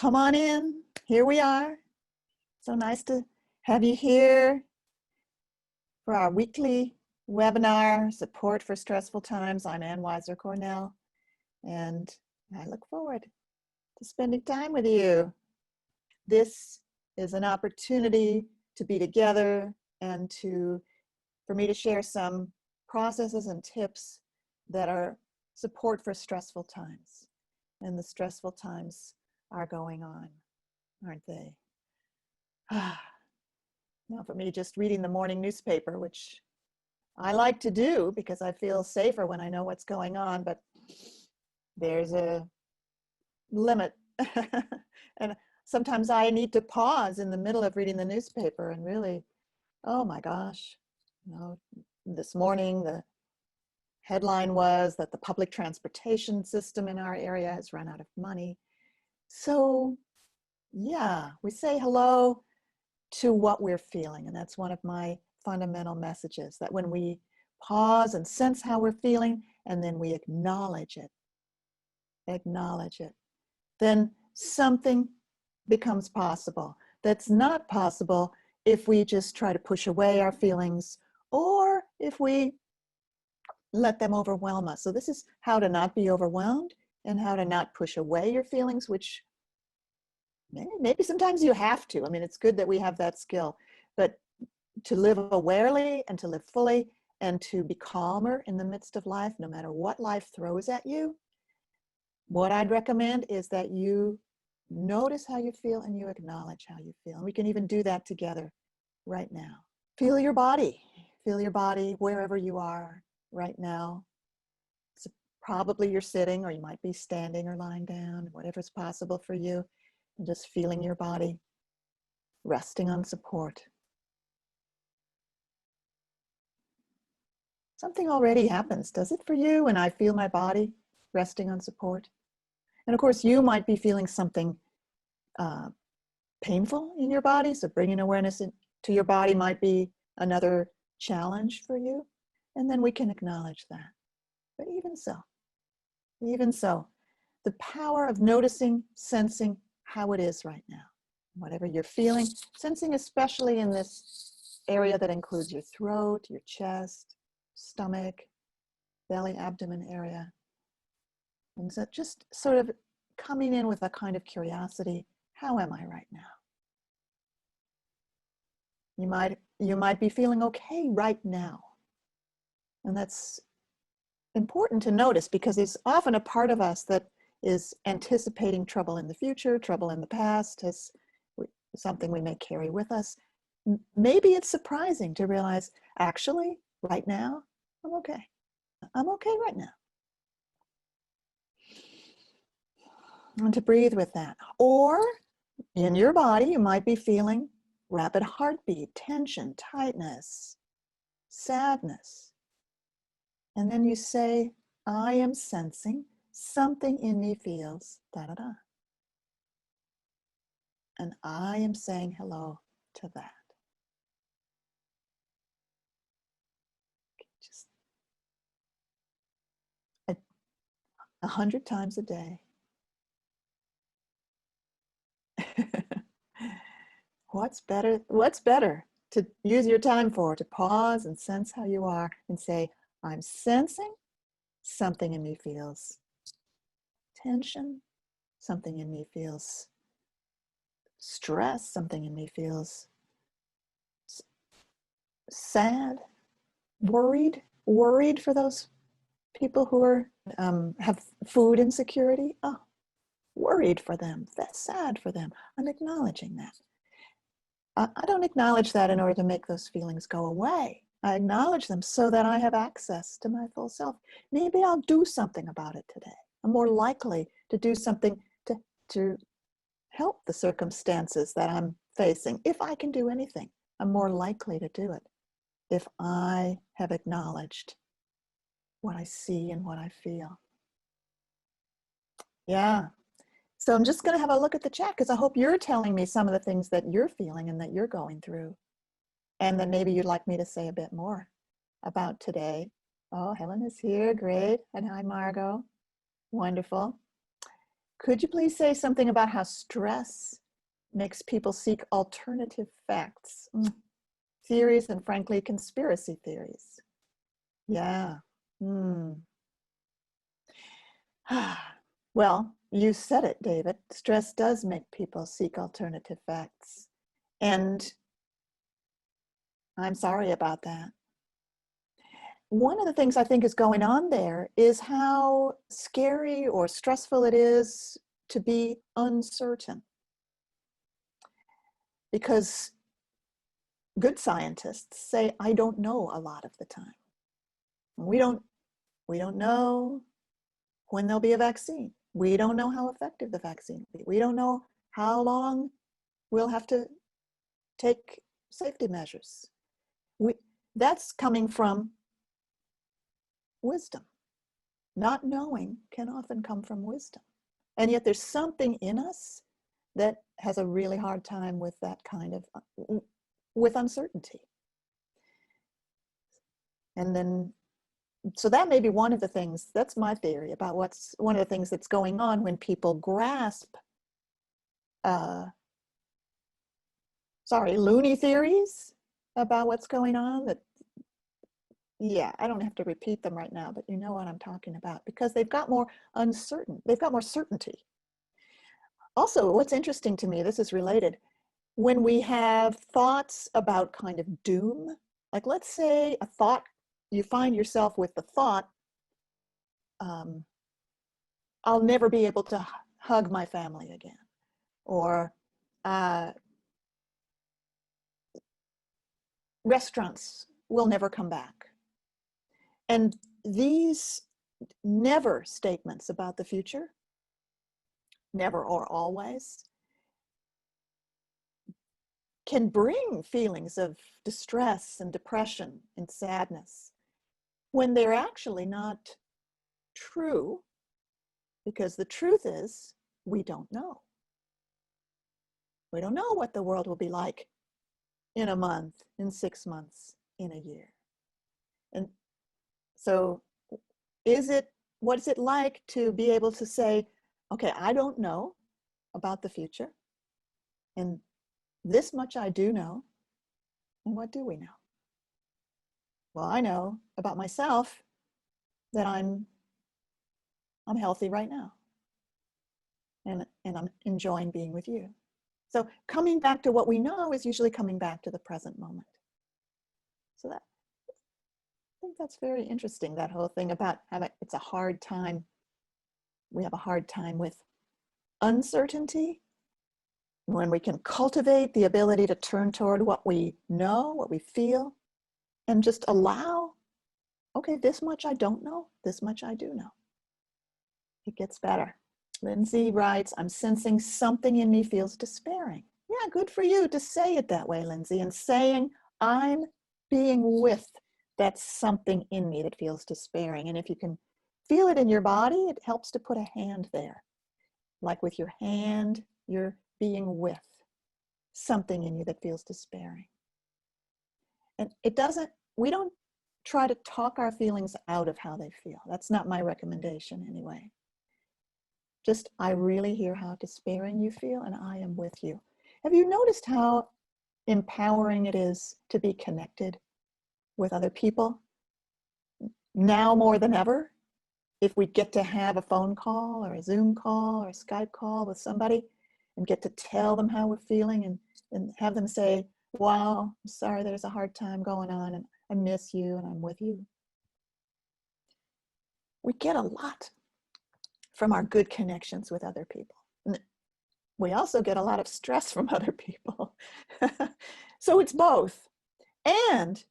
Come on in. Here we are. So nice to have you here for our weekly webinar, Support for Stressful Times. I'm Ann Weiser Cornell, and I look forward to spending time with you. This is an opportunity to be together and for me to share some processes and tips that are support for stressful times. And the stressful times are going on, aren't they? Now for me, just reading the morning newspaper, which I like to do because I feel safer when I know what's going on, but there's a limit. And sometimes I need to pause in the middle of reading the newspaper and really, oh my gosh, this morning the headline was that the public transportation system in our area has run out of money. So yeah, we say hello to what we're feeling. And that's one of my fundamental messages, that when we pause and sense how we're feeling, and then we acknowledge it, then something becomes possible. That's not possible if we just try to push away our feelings or if we let them overwhelm us. So this is how to not be overwhelmed and how to not push away your feelings, which maybe sometimes you have to. I mean, it's good that we have that skill, but to live awarely and to live fully and to be calmer in the midst of life, no matter what life throws at you, what I'd recommend is that you notice how you feel and you acknowledge how you feel. And we can even do that together right now. Feel your body wherever you are right now. So probably you're sitting, or you might be standing or lying down, whatever's possible for you. And just feeling your body resting on support. Something already happens, does it for you when I feel my body resting on support? And of course, you might be feeling something painful in your body, so bringing awareness to your body might be another challenge for you. And then we can acknowledge that. But even so, the power of noticing, sensing how it is right now, whatever you're feeling, sensing especially in this area that includes your throat, your chest, stomach, belly, abdomen area. And so just sort of coming in with a kind of curiosity, how am I right now? You might be feeling okay right now. And that's important to notice because there's often a part of us that is anticipating trouble in the future, trouble in the past, as something we may carry with us. Maybe it's surprising to realize, actually, right now, I'm okay. I'm okay right now. And to breathe with that. Or in your body, you might be feeling rapid heartbeat, tension, tightness, sadness. And then you say, I am sensing something in me feels da-da-da. And I am saying hello to that. Just 100 times a day. What's better to use your time for? To pause and sense how you are and say, I'm sensing something in me feels tension, something in me feels stress, something in me feels sad, worried for those people who are have food insecurity. Oh, worried for them, that's sad for them. I'm acknowledging that. I don't acknowledge that in order to make those feelings go away. I acknowledge them so that I have access to my full self. Maybe I'll do something about it today. I'm more likely to do something to help the circumstances that I'm facing. If I can do anything, I'm more likely to do it if I have acknowledged what I see and what I feel. Yeah. So I'm just going to have a look at the chat because I hope you're telling me some of the things that you're feeling and that you're going through. And then maybe you'd like me to say a bit more about today. Oh, Helen is here. Great. And hi, Margot. Wonderful. Could you please say something about how stress makes people seek alternative facts, theories, and frankly, conspiracy theories? Yeah. Well, you said it, David. Stress does make people seek alternative facts. And I'm sorry about that. One of the things I think is going on there is how scary or stressful it is to be uncertain. Because good scientists say, I don't know a lot of the time. We don't know when there'll be a vaccine. We don't know how effective the vaccine will be. We don't know how long we'll have to take safety measures. That's coming from wisdom. Not knowing can often come from wisdom. And yet there's something in us that has a really hard time with that kind of, with uncertainty. And then, so that may be one of the things, that's my theory about what's one of the things that's going on when people grasp, loony theories about what's going on that, yeah, I don't have to repeat them right now, but you know what I'm talking about, because they've got more certainty. Also, what's interesting to me, this is related, when we have thoughts about kind of doom, like let's say a thought, you find yourself with the thought, I'll never be able to hug my family again, or restaurants will never come back. And these never statements about the future, never or always, can bring feelings of distress and depression and sadness when they're actually not true, because the truth is we don't know. We don't know what the world will be like in a month, in 6 months, in a year. And so what is it like to be able to say, okay, I don't know about the future, and this much I do know. And what do we know? Well, I know about myself that I'm healthy right now, and I'm enjoying being with you. So coming back to what we know is usually coming back to the present moment. So that, I think that's very interesting, that whole thing about having, it's a hard time. We have a hard time with uncertainty. When we can cultivate the ability to turn toward what we know, what we feel, and just allow, okay, this much I don't know, this much I do know. It gets better. Lindsay writes, I'm sensing something in me feels despairing. Yeah, good for you to say it that way, Lindsay, and saying, I'm being with that something in me that feels despairing. And if you can feel it in your body, it helps to put a hand there. Like with your hand, you're being with something in you that feels despairing. And we don't try to talk our feelings out of how they feel. That's not my recommendation anyway. Just, I really hear how despairing you feel, and I am with you. Have you noticed how empowering it is to be connected with other people? Now more than ever, if we get to have a phone call or a Zoom call or a Skype call with somebody and get to tell them how we're feeling and have them say, wow, I'm sorry there's a hard time going on and I miss you and I'm with you. We get a lot from our good connections with other people. And we also get a lot of stress from other people. So it's both. And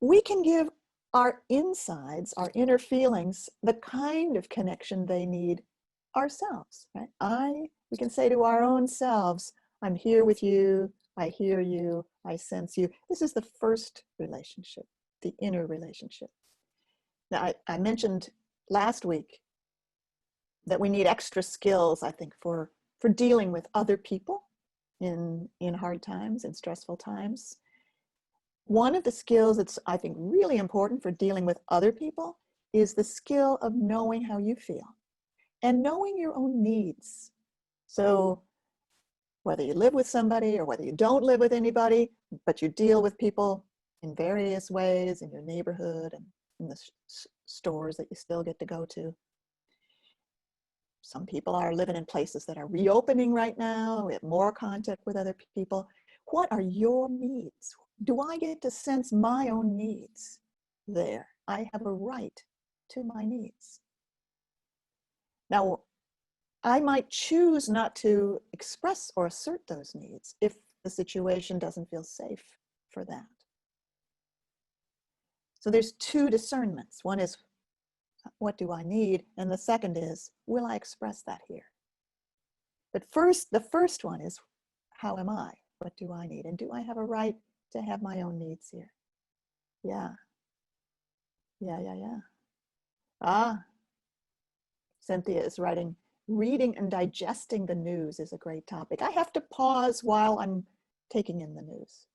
we can give our insides, our inner feelings, the kind of connection they need ourselves, right? We can say to our own selves, I'm here with you, I hear you, I sense you. This is the first relationship, the inner relationship. Now, I mentioned last week that we need extra skills, I think, for dealing with other people in hard times, in stressful times. One of the skills that's, I think, really important for dealing with other people is the skill of knowing how you feel and knowing your own needs. So whether you live with somebody or whether you don't live with anybody, but you deal with people in various ways in your neighborhood and in the stores that you still get to go to. Some people are living in places that are reopening right now. We have more contact with other people. What are your needs? Do I get to sense my own needs there? I have a right to my needs. Now, I might choose not to express or assert those needs if the situation doesn't feel safe for that. So there's two discernments. One is, what do I need? And the second is, will I express that here? But first, the first one is, how am I? What do I need? And do I have a right to have my own needs here? Yeah. Ah, Cynthia is writing, reading and digesting the news is a great topic. I have to pause while I'm taking in the news.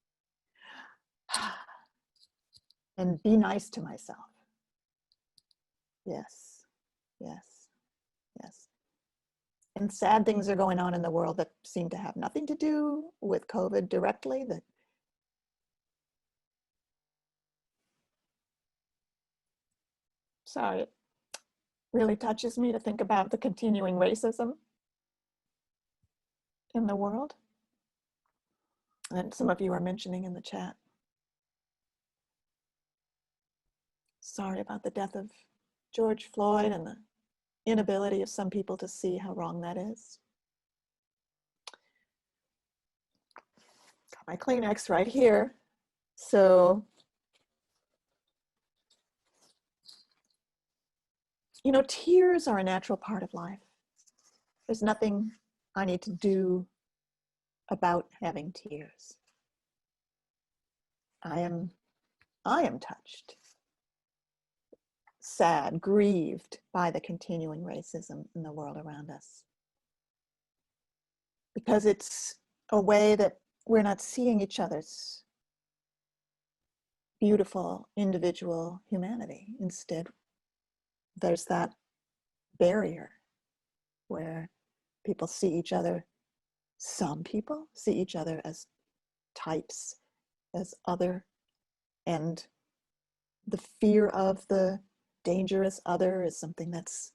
And be nice to myself. Yes. And sad things are going on in the world that seem to have nothing to do with COVID directly. That sorry, it really touches me to think about the continuing racism in the world. And some of you are mentioning in the chat. Sorry about the death of George Floyd and the inability of some people to see how wrong that is. Got my Kleenex right here. So, you know, tears are a natural part of life. There's nothing I need to do about having tears. I am touched, sad, grieved by the continuing racism in the world around us. Because it's a way that we're not seeing each other's beautiful individual humanity. Instead, there's that barrier where people see each other, some people see each other as types, as other, and the fear of the dangerous other is something that's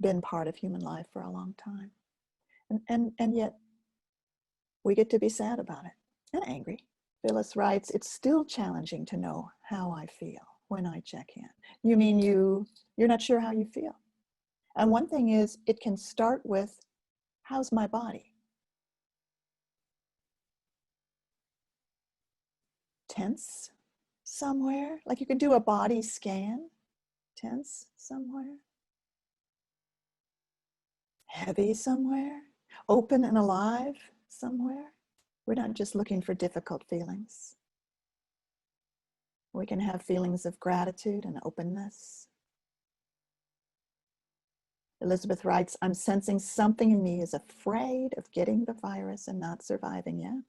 been part of human life for a long time. And yet we get to be sad about it and angry. Phyllis writes, it's still challenging to know how I feel when I check in. You mean you're not sure how you feel? And one thing is, it can start with, how's my body? Tense somewhere? Like you can do a body scan. Tense somewhere? Heavy somewhere? Open and alive somewhere? We're not just looking for difficult feelings. We can have feelings of gratitude and openness. Elizabeth writes, I'm sensing something in me is afraid of getting the virus and not surviving yet.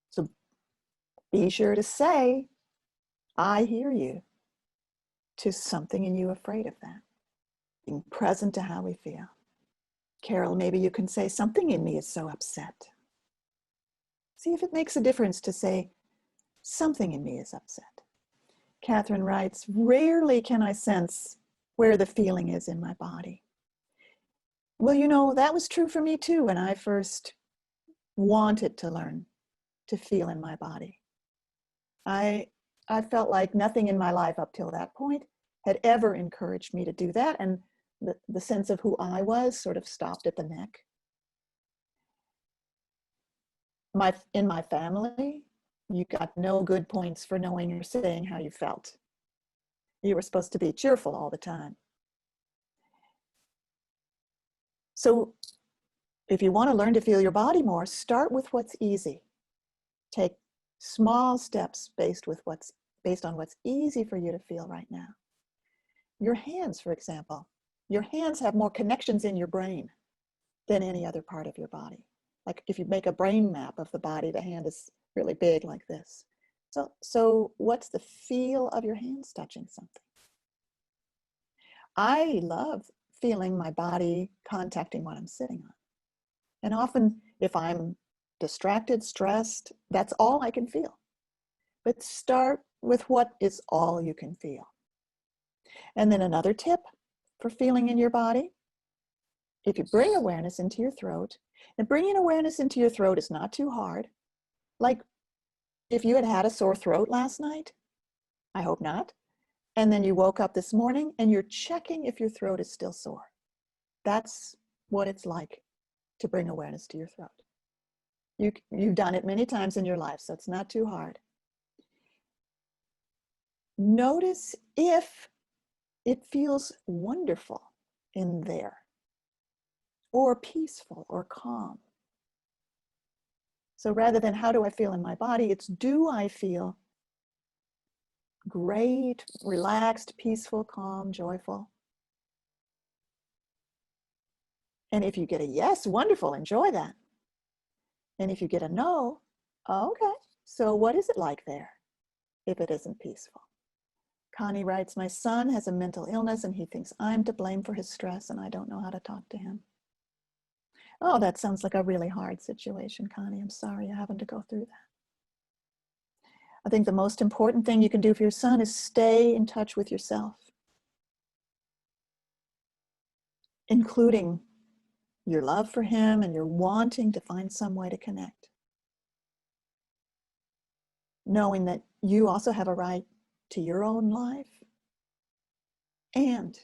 So be sure to say, I hear you, to something in you afraid of that. Being present to how we feel. Carol, maybe you can say, something in me is so upset. See if it makes a difference to say, something in me is upset. Catherine writes, rarely can I sense where the feeling is in my body. Well, you know, that was true for me too when I first wanted to learn to feel in my body. I felt like nothing in my life up till that point had ever encouraged me to do that, and the sense of who I was sort of stopped at the neck. In my family, you got no good points for knowing or saying how you felt. You were supposed to be cheerful all the time. So if you want to learn to feel your body more, start with what's easy. Take small steps based on what's easy for you to feel right now. Your hands, for example. Your hands have more connections in your brain than any other part of your body. Like if you make a brain map of the body, the hand is really big like this. So what's the feel of your hands touching something? I love feeling my body contacting what I'm sitting on. And often if I'm distracted, stressed, that's all I can feel. But start with what is all you can feel. And then another tip for feeling in your body, if you bring awareness into your throat, and bringing awareness into your throat is not too hard. Like if you had a sore throat last night, I hope not, and then you woke up this morning and you're checking if your throat is still sore. That's what it's like to bring awareness to your throat. You've done it many times in your life, so it's not too hard. Notice if it feels wonderful in there, or peaceful or calm. So rather than how do I feel in my body, it's do I feel great, relaxed, peaceful, calm, joyful? And if you get a yes, wonderful, enjoy that. And if you get a no, okay, so what is it like there if it isn't peaceful? Connie writes, my son has a mental illness and he thinks I'm to blame for his stress and I don't know how to talk to him. Oh, that sounds like a really hard situation, Connie. I'm sorry you're having to go through that. I think the most important thing you can do for your son is stay in touch with yourself, including your love for him and your wanting to find some way to connect. Knowing that you also have a right to your own life and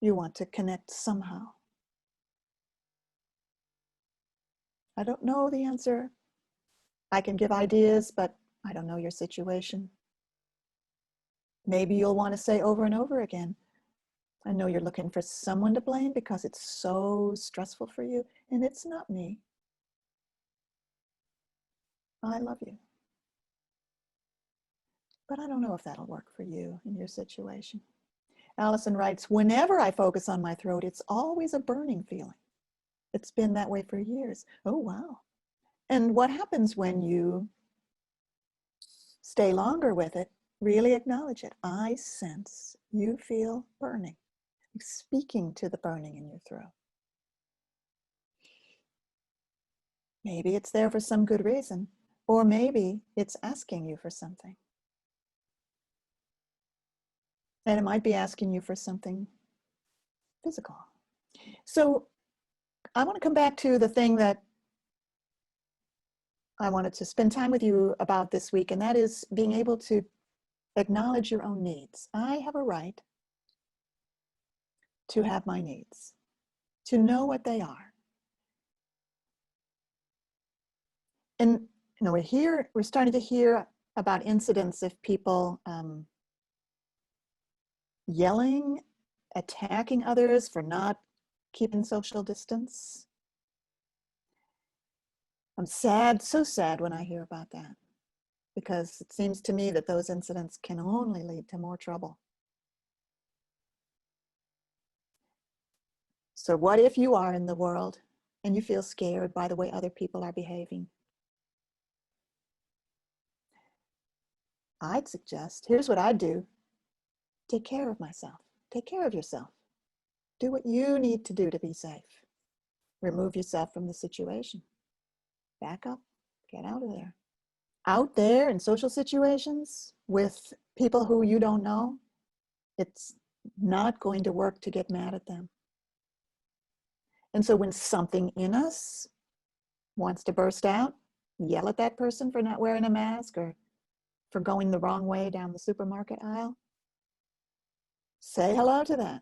you want to connect somehow. I don't know the answer. I can give ideas, but I don't know your situation. Maybe you'll want to say over and over again, I know you're looking for someone to blame because it's so stressful for you, and it's not me. I love you. But I don't know if that'll work for you in your situation. Allison writes, whenever I focus on my throat, it's always a burning feeling. It's been that way for years. Oh, wow. And what happens when you stay longer with it? Really acknowledge it. I sense you feel burning. Speaking to the burning in your throat. Maybe it's there for some good reason, or maybe it's asking you for something. And it might be asking you for something physical. So I want to come back to the thing that I wanted to spend time with you about this week, and that is being able to acknowledge your own needs. I have a right to have my needs, to know what they are. And we're starting to hear about incidents of people yelling, attacking others for not keeping social distance. I'm sad, so sad when I hear about that, because it seems to me that those incidents can only lead to more trouble. So what if you are in the world and you feel scared by the way other people are behaving? I'd suggest, here's what I'd do. Take care of myself. Take care of yourself. Do what you need to do to be safe. Remove yourself from the situation. Back up. Get out of there. Out there in social situations with people who you don't know, it's not going to work to get mad at them. And so when something in us wants to burst out, yell at that person for not wearing a mask or for going the wrong way down the supermarket aisle, say hello to that.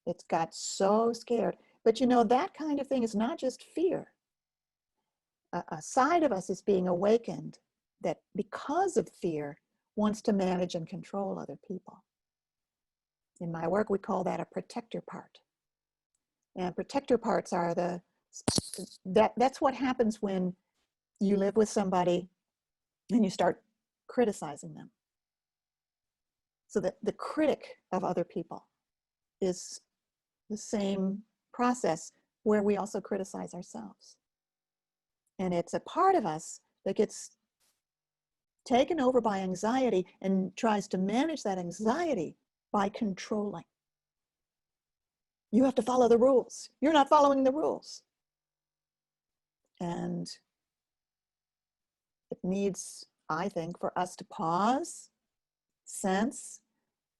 It's got so scared. But that kind of thing is not just fear. A side of us is being awakened that because of fear wants to manage and control other people. In my work, we call that a protector part. And protector parts are that's what happens when you live with somebody and you start criticizing them. So that the critic of other people is the same process where we also criticize ourselves. And it's a part of us that gets taken over by anxiety and tries to manage that anxiety by controlling. You have to follow the rules. You're not following the rules. And it needs, I think, for us to pause, sense,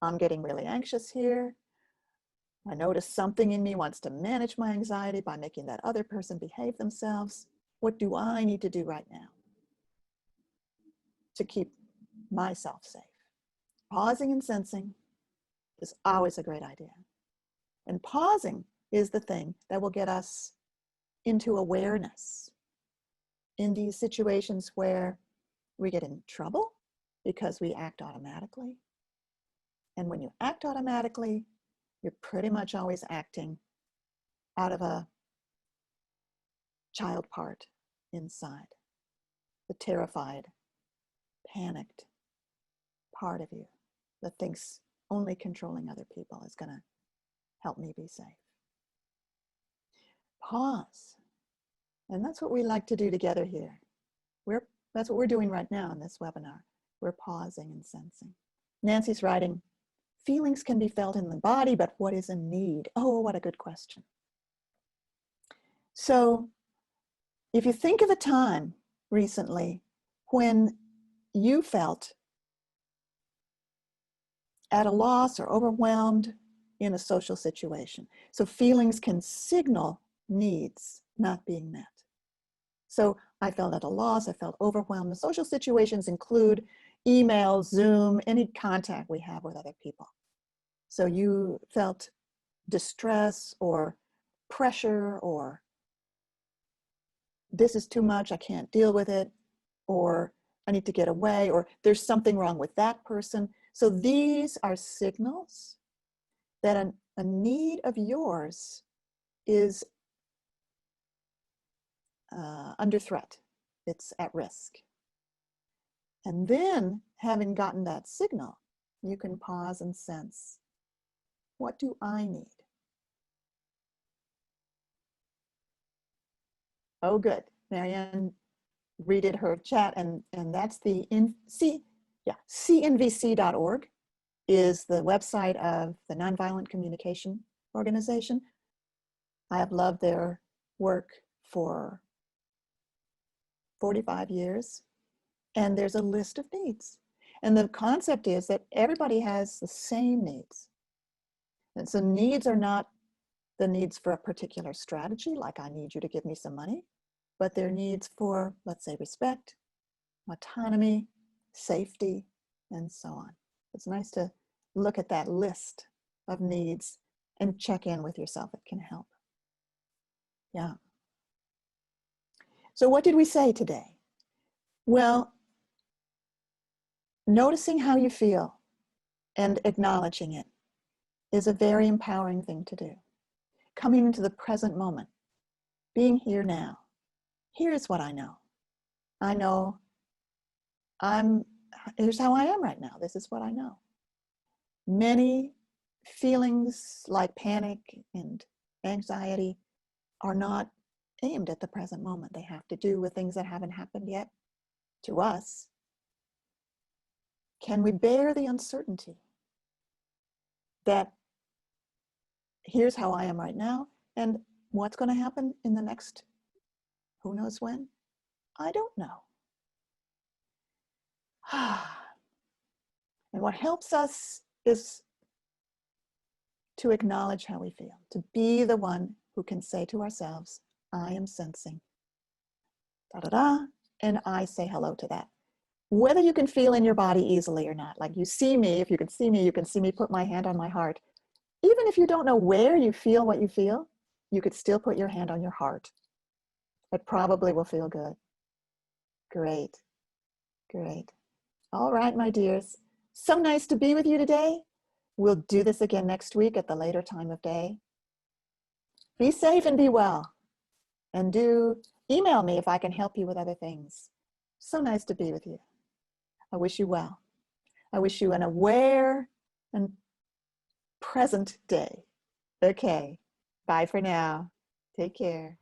I'm getting really anxious here. I notice something in me wants to manage my anxiety by making that other person behave themselves. What do I need to do right now to keep myself safe? Pausing and sensing is always a great idea. And pausing is the thing that will get us into awareness in these situations where we get in trouble because we act automatically. And when you act automatically, you're pretty much always acting out of a child part inside, the terrified, panicked part of you that thinks only controlling other people is going to help me be safe. Pause. And that's what we like to do together here. That's what we're doing right now in this webinar. We're pausing and sensing. Nancy's writing, feelings can be felt in the body, but what is a need? Oh, what a good question. So if you think of a time recently when you felt at a loss or overwhelmed in a social situation. So feelings can signal needs not being met. So I felt at a loss, I felt overwhelmed. The social situations include email, Zoom, any contact we have with other people. So you felt distress or pressure, or this is too much, I can't deal with it, or I need to get away, or there's something wrong with that person. So these are signals that a need of yours is under threat. It's at risk. And then, having gotten that signal, you can pause and sense, what do I need? Oh, good. Marianne redid her chat, and that's the cnvc.org is the website of the Nonviolent Communication Organization. I have loved their work for 45 years, and there's a list of needs. And the concept is that everybody has the same needs. And so needs are not the needs for a particular strategy, like I need you to give me some money, but they're needs for, let's say, respect, autonomy, safety, and so on. It's nice to look at that list of needs and check in with yourself. It can help. Yeah. So what did we say today? Well, noticing how you feel and acknowledging it is a very empowering thing to do. Coming into the present moment, being here now. Here's what I know. I know here's how I am right now. This is what I know. Many feelings like panic and anxiety are not aimed at the present moment. They have to do with things that haven't happened yet to us. Can we bear the uncertainty that here's how I am right now, and what's going to happen in the next who knows when? I don't know. And what helps us is to acknowledge how we feel, to be the one who can say to ourselves, I am sensing, da-da-da, and I say hello to that. Whether you can feel in your body easily or not, like you see me, if you can see me, you can see me put my hand on my heart. Even if you don't know where you feel what you feel, you could still put your hand on your heart. It probably will feel good. Great, great. All right, my dears. So nice to be with you today. We'll do this again next week at the later time of day. Be safe and be well. And do email me if I can help you with other things. So nice to be with you. I wish you well. I wish you an aware and present day. Okay, bye for now. Take care.